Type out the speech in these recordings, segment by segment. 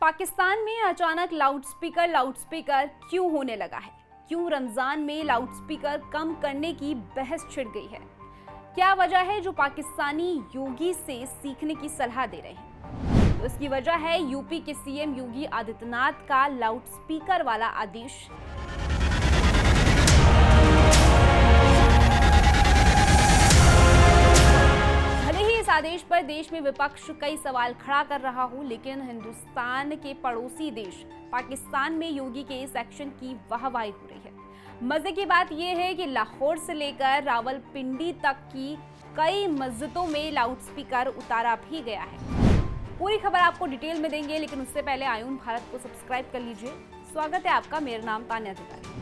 पाकिस्तान में अचानक लाउडस्पीकर क्यों होने लगा है? क्यों रमजान में लाउडस्पीकर कम करने की बहस छिड़ गई है? क्या वजह है जो पाकिस्तानी योगी से सीखने की सलाह दे रहे हैं? तो इसकी वजह है यूपी के सीएम योगी आदित्यनाथ का लाउडस्पीकर वाला आदेश। आदेश पर देश में विपक्ष कई सवाल खड़ा कर रहा हो, लेकिन हिंदुस्तान के पड़ोसी देश पाकिस्तान में योगी के इस एक्शन की वाहवाही हो रही है। मजे की बात यह है कि लाहौर से लेकर रावलपिंडी तक की कई मस्जिदों में लाउडस्पीकर उतारा भी गया है। पूरी खबर आपको डिटेल में देंगे, लेकिन उससे पहले आयुन भारत को सब्सक्राइब कर लीजिए। स्वागत है आपका, मेरा नाम तान्या तिवारी।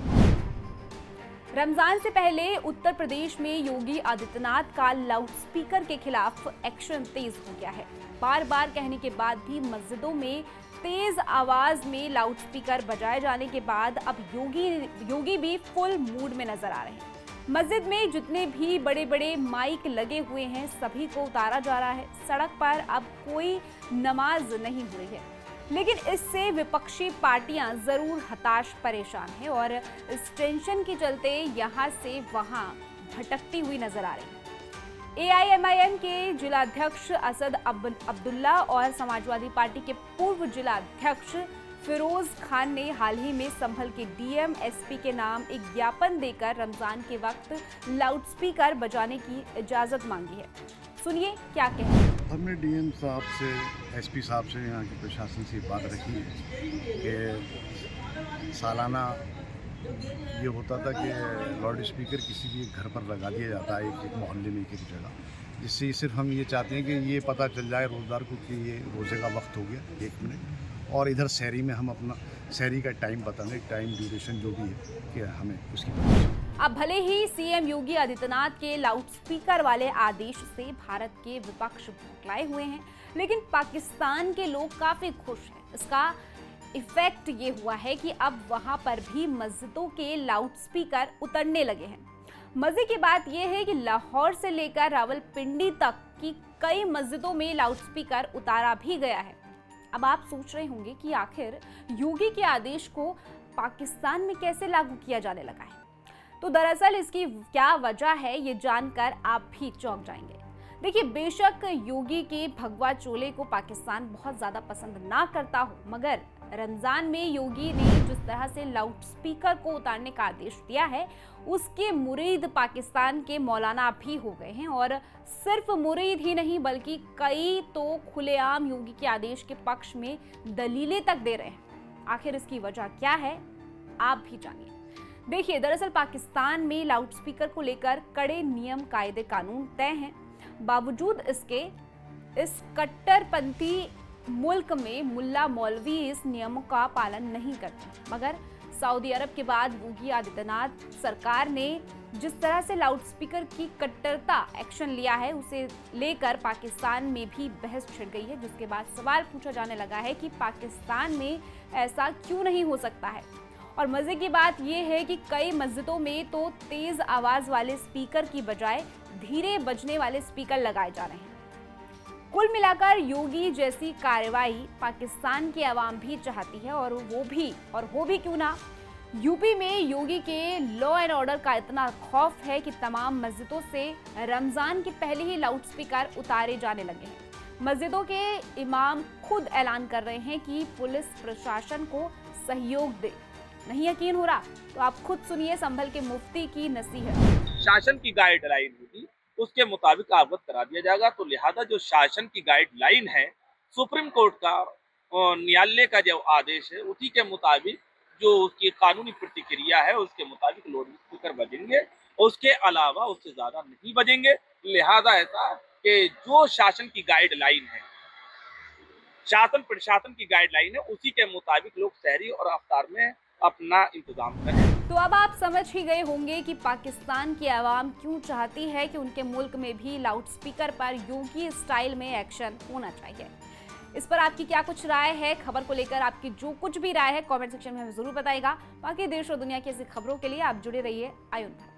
रमजान से पहले उत्तर प्रदेश में योगी आदित्यनाथ का लाउडस्पीकर के खिलाफ एक्शन तेज हो गया है। बार बार कहने के बाद भी मस्जिदों में तेज आवाज में लाउडस्पीकर बजाए जाने के बाद अब योगी भी फुल मूड में नजर आ रहे हैं। मस्जिद में जितने भी बड़े बड़े माइक लगे हुए हैं सभी को उतारा जा रहा है। सड़क पर अब कोई नमाज नहीं हो रही है, लेकिन इससे विपक्षी पार्टियां जरूर हताश परेशान हैं और इस टेंशन के चलते यहां से वहां भटकती हुई नजर आ रही है। एआईएमआईएम के जिलाध्यक्ष असद अब्दुल्ला और समाजवादी पार्टी के पूर्व जिलाध्यक्ष फिरोज खान ने हाल ही में संभल के डीएम एसपी के नाम एक ज्ञापन देकर रमजान के वक्त लाउडस्पीकर बजाने की इजाजत मांगी है। सुनिए क्या कहते हैं। हमने डीएम साहब से, एसपी साहब से, यहाँ के प्रशासन से बात रखी है कि सालाना ये होता था कि लाउड स्पीकर किसी भी घर पर लगा दिया जाता है, एक मोहल्ले में, एक जगह, जिससे सिर्फ हम ये चाहते हैं कि ये पता चल जाए रोज़दार को कि ये रोज़े का वक्त हो गया 1 मिनट, और इधर शहरी में हम अपना शहरी का टाइम बताने, टाइम ड्यूरेशन जो भी है कि हमें उसकी। अब भले ही सीएम योगी आदित्यनाथ के लाउडस्पीकर वाले आदेश से भारत के विपक्ष भड़काए हुए हैं, लेकिन पाकिस्तान के लोग काफी खुश हैं। इसका इफेक्ट ये हुआ है कि अब वहां पर भी मस्जिदों के लाउडस्पीकर उतरने लगे हैं। मजे की बात यह है कि लाहौर से लेकर रावलपिंडी तक की कई मस्जिदों में लाउडस्पीकर उतारा भी गया है। अब आप सोच रहे होंगे कि आखिर योगी के आदेश को पाकिस्तान में कैसे लागू किया जाने लगा है। तो दरअसल इसकी क्या वजह है, ये जानकर आप भी चौंक जाएंगे। देखिए, बेशक योगी के भगवा चोले को पाकिस्तान बहुत ज्यादा पसंद ना करता हो, मगर रमजान में योगी ने जिस तरह से लाउडस्पीकर को उतारने का आदेश दिया है, उसके मुरीद पाकिस्तान के मौलाना भी हो गए हैं। और सिर्फ मुरीद ही नहीं, बल्कि कई तो खुलेआम योगी के आदेश के पक्ष में दलीलें तक दे रहे हैं। आखिर इसकी वजह क्या है, आप भी जानिए। देखिए, दरअसल पाकिस्तान में लाउडस्पीकर को लेकर कड़े नियम कायदे कानून तय हैं। बावजूद इसके इस कट्टरपंथी मुल्क में मुल्ला मौलवी इस नियमों का पालन नहीं करते। मगर सऊदी अरब के बाद योगी आदित्यनाथ सरकार ने जिस तरह से लाउडस्पीकर की कट्टरता एक्शन लिया है, उसे लेकर पाकिस्तान में भी बहस छिड़ गई है, जिसके बाद सवाल पूछा जाने लगा है कि पाकिस्तान में ऐसा क्यों नहीं हो सकता है। और मजे की बात यह है कि कई मस्जिदों में तो तेज आवाज वाले स्पीकर की बजाय धीरे बजने वाले स्पीकर लगाए जा रहे हैं। कुल मिलाकर योगी जैसी कार्रवाई पाकिस्तान की आवाम भी चाहती है, और हो भी क्यों ना। यूपी में योगी के लॉ एंड ऑर्डर का इतना खौफ है कि तमाम मस्जिदों से रमजान के पहले ही लाउडस्पीकर उतारे जाने लगे हैं। मस्जिदों के इमाम खुद ऐलान कर रहे हैं कि पुलिस प्रशासन को सहयोग दे। नहीं यकीन हो रहा तो आप खुद सुनिए संभल के मुफ्ती की नसीहत। शासन की गाइडलाइन होगी, उसके मुताबिक अवगत करा दिया जाएगा। तो लिहाजा जो शासन की गाइडलाइन है, सुप्रीम कोर्ट का न्यायालय का जो आदेश है, उसी के मुताबिक जो उसकी कानूनी प्रतिक्रिया है, उसके मुताबिक लाउड स्पीकर बजेंगे। उसके अलावा उससे ज्यादा नहीं बजेंगे। लिहाजा ऐसा कि जो शासन की गाइडलाइन है, शासन प्रशासन की गाइडलाइन है, उसी के मुताबिक लोग सहरी और अफ्तार में अपना इंतजाम करें। तो अब आप समझ ही गए होंगे कि पाकिस्तान की आवाम क्यों चाहती है कि उनके मुल्क में भी लाउडस्पीकर पर योगी स्टाइल में एक्शन होना चाहिए। इस पर आपकी क्या कुछ राय है? खबर को लेकर आपकी जो कुछ भी राय है कमेंट सेक्शन में हमें जरूर बताइएगा। बाकी देश और दुनिया की ऐसी खबरों के लिए आप जुड़े रहिए आयुन भारत।